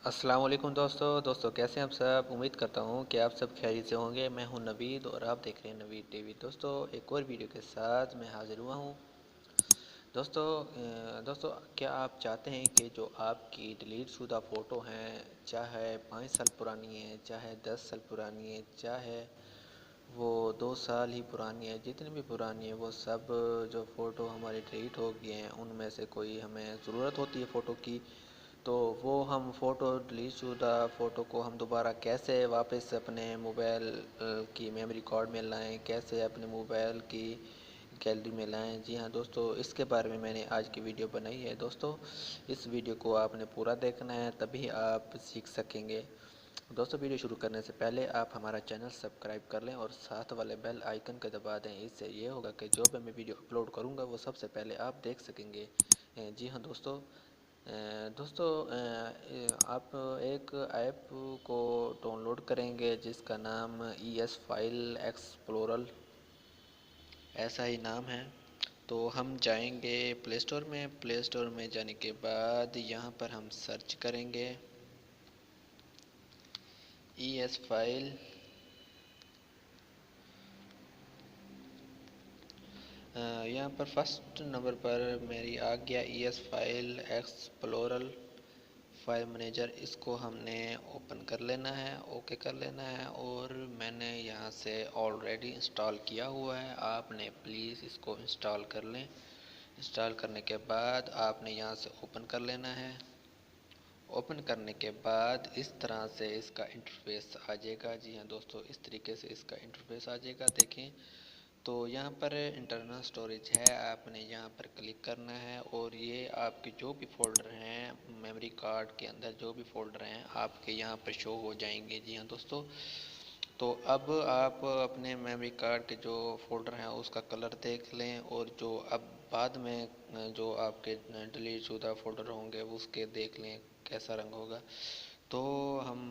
अस्सलाम वालेकुम दोस्तों कैसे हैं आप सब। उम्मीद करता हूँ कि आप सब खैरियत से होंगे। मैं हूँ नवीद और आप देख रहे हैं नवीद टीवी। दोस्तों एक और वीडियो के साथ मैं हाज़िर हुआ हूँ। दोस्तों क्या आप चाहते हैं कि जो आपकी डिलीट शुदा फ़ोटो हैं, चाहे 5 साल पुरानी है, चाहे 10 साल पुरानी है, चाहे वो 2 साल ही पुरानी है, जितनी भी पुरानी है, वो सब जो फ़ोटो हमारी डिलीट हो गई हैं उनमें से कोई हमें ज़रूरत होती है फ़ोटो की, तो वो हम फ़ोटो डिलीट शुदा फ़ोटो को हम दोबारा कैसे वापस अपने मोबाइल की मेमोरी कार्ड में लाएं, कैसे अपने मोबाइल की गैलरी में लाएं। जी हाँ दोस्तों, इसके बारे में मैंने आज की वीडियो बनाई है। दोस्तों इस वीडियो को आपने पूरा देखना है, तभी आप सीख सकेंगे। दोस्तों वीडियो शुरू करने से पहले आप हमारा चैनल सब्सक्राइब कर लें और साथ वाले बेल आइकन को दबा दें। इससे ये होगा कि जो भी मैं वीडियो अपलोड करूँगा वो सबसे पहले आप देख सकेंगे। जी हाँ दोस्तों आप एक ऐप को डाउनलोड करेंगे जिसका नाम ES फाइल एक्सप्लोरर, ऐसा ही नाम है। तो हम जाएंगे प्ले स्टोर में। प्ले स्टोर में जाने के बाद यहाँ पर हम सर्च करेंगे ES फाइल। यहाँ पर फर्स्ट नंबर पर मेरी आ गया ES file explorer file manager. इसको हमने ओपन कर लेना है, ओके कर लेना है। और मैंने यहाँ से ऑलरेडी इंस्टॉल किया हुआ है, आपने प्लीज़ इसको इंस्टॉल कर लें। इंस्टॉल करने के बाद आपने यहाँ से ओपन कर लेना है। ओपन करने के बाद इस तरह से इसका इंटरफेस आ जाएगा। जी हाँ दोस्तों, इस तरीके से इसका इंटरफेस आ जाएगा। देखें तो यहाँ पर इंटरनल स्टोरेज है, आपने यहाँ पर क्लिक करना है और ये आपके जो भी फ़ोल्डर हैं मेमोरी कार्ड के अंदर, जो भी फ़ोल्डर हैं आपके यहाँ पर शो हो जाएंगे। जी हाँ दोस्तों, तो अब आप अपने मेमोरी कार्ड के जो फ़ोल्डर हैं उसका कलर देख लें, और जो अब बाद में जो आपके डिलीट शुदा फ़ोल्डर होंगे उसके देख लें कैसा रंग होगा। तो हम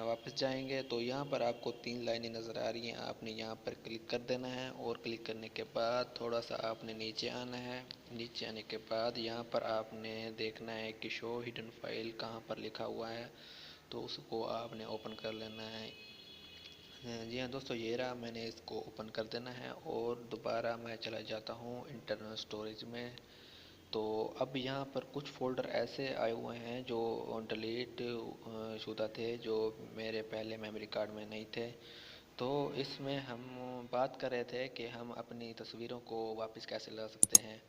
वापस जाएंगे तो यहाँ पर आपको 3 लाइनें नज़र आ रही हैं, आपने यहाँ पर क्लिक कर देना है। और क्लिक करने के बाद थोड़ा सा आपने नीचे आना है। नीचे आने के बाद यहाँ पर आपने देखना है कि शो हिडन फाइल कहाँ पर लिखा हुआ है, तो उसको आपने ओपन कर लेना है। जी हाँ दोस्तों, ये रहा, मैंने इसको ओपन कर देना है और दोबारा मैं चला जाता हूँ इंटरनल स्टोरेज में। तो अब यहाँ पर कुछ फ़ोल्डर ऐसे आए हुए हैं जो डिलीट शुदा थे, जो मेरे पहले मेमोरी कार्ड में नहीं थे। तो इसमें हम बात कर रहे थे कि हम अपनी तस्वीरों को वापस कैसे ला सकते हैं।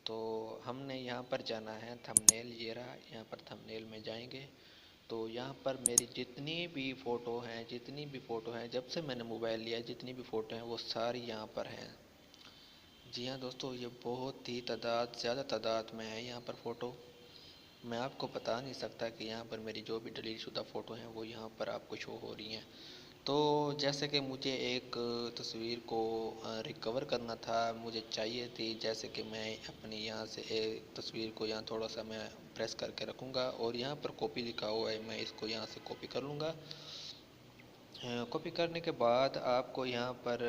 तो हमने यहाँ पर जाना है थंबनेल, ये रहा, यहाँ पर थंबनेल में जाएंगे। तो यहाँ पर मेरी जितनी भी फ़ोटो हैं जब से मैंने मोबाइल लिया, जितनी भी फ़ोटो हैं वो सारी यहाँ पर हैं। जी हाँ दोस्तों, ये बहुत ही ज़्यादा तादाद में है यहाँ पर फ़ोटो। मैं आपको बता नहीं सकता कि यहाँ पर मेरी जो भी डिलीट शुदा फ़ोटो हैं वो यहाँ पर आपको शो हो रही हैं। तो जैसे कि मुझे एक तस्वीर को रिकवर करना था, मुझे चाहिए थी, जैसे कि मैं अपनी यहाँ से एक तस्वीर को यहाँ थोड़ा सा मैं प्रेस करके रखूँगा और यहाँ पर कॉपी लिखा हुआ है, मैं इसको यहाँ से कॉपी कर लूँगा। कॉपी करने के बाद आपको यहाँ पर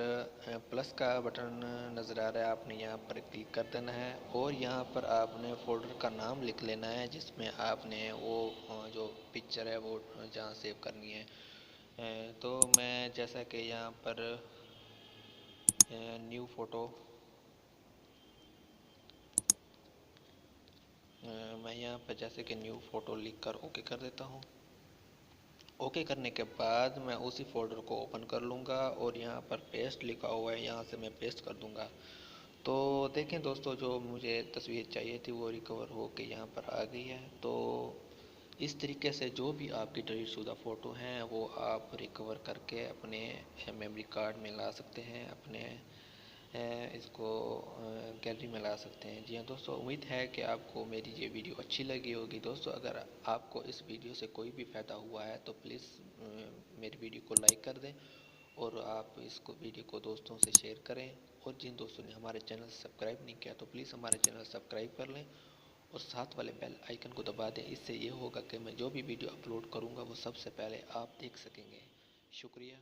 प्लस का बटन नज़र आ रहा है, आपने यहाँ पर क्लिक कर देना है और यहाँ पर आपने फ़ोल्डर का नाम लिख लेना है जिसमें आपने वो जो पिक्चर है वो जहाँ सेव करनी है। तो मैं जैसा कि यहाँ पर न्यू फ़ोटो, मैं यहाँ पर जैसे कि न्यू फ़ोटो लिख कर ओके कर देता हूँ। ओके करने के बाद मैं उसी फ़ोल्डर को ओपन कर लूँगा और यहाँ पर पेस्ट लिखा हुआ है, यहाँ से मैं पेस्ट कर दूँगा। तो देखें दोस्तों, जो मुझे तस्वीर चाहिए थी वो रिकवर हो के यहाँ पर आ गई है। तो इस तरीके से जो भी आपकी डिलीट शुदा फ़ोटो हैं वो आप रिकवर करके अपने मेमोरी कार्ड में ला सकते हैं, अपने इसको गैलरी में ला सकते हैं। जी हाँ दोस्तों, उम्मीद है कि आपको मेरी ये वीडियो अच्छी लगी होगी। दोस्तों अगर आपको इस वीडियो से कोई भी फ़ायदा हुआ है तो प्लीज़ मेरी वीडियो को लाइक कर दें और आप इसको वीडियो को दोस्तों से शेयर करें। और जिन दोस्तों ने हमारे चैनल सब्सक्राइब नहीं किया तो प्लीज़ हमारे चैनल सब्सक्राइब कर लें और साथ वाले बेल आइकन को दबा दें। इससे ये होगा कि मैं जो भी वीडियो अपलोड करूँगा वो सबसे पहले आप देख सकेंगे। शुक्रिया।